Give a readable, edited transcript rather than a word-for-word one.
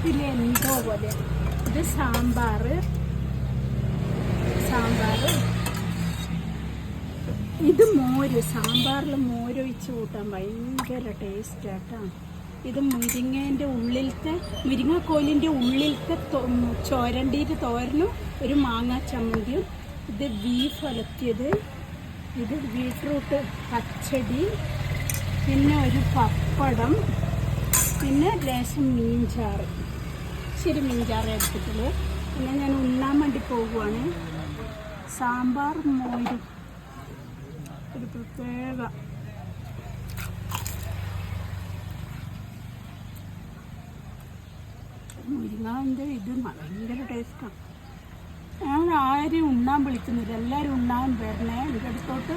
വയറ്റിലെ എന്തോ പോലെ. ഇത് സാമ്പാർ. ഇത് മോര്. സാമ്പാറിൽ മോരൊഴിച്ച് കൂട്ടാൻ ഭയങ്കര ടേസ്റ്റാട്ടോ. ഇത് മുരിങ്ങേൻ്റെ ഉള്ളിലത്തെ, മുരിങ്ങക്കോലിൻ്റെ ഉള്ളിലത്തെ ചോരണ്ടിയിട്ട് തോരനും ഒരു മാങ്ങാ ചമ്മന്തിയും. ഇത് ബീഫ് ഒലത്തിയത്. ഇത് ബീട്രൂട്ട് പച്ചടി, പിന്നെ ഒരു പപ്പടം, പിന്നെ ലേശം മീൻചാറ്. ശരി, മീൻചാറ് എടുത്തിട്ടുള്ളൂ. പിന്നെ ഞാൻ ഉണ്ണാൻ വേണ്ടി പോകുവാണ്. സാമ്പാർ മോര് ഒരു പ്രത്യേക. മുരിങ്ങാൻ്റെ ഇത് ഭയങ്കര ടേസ്റ്റാണ്. ഞാൻ ആരും ഉണ്ണാൻ വിളിക്കുന്നില്ല, എല്ലാവരും ഉണ്ണാൻ വരണേ എൻ്റെ അടുത്തോട്ട്.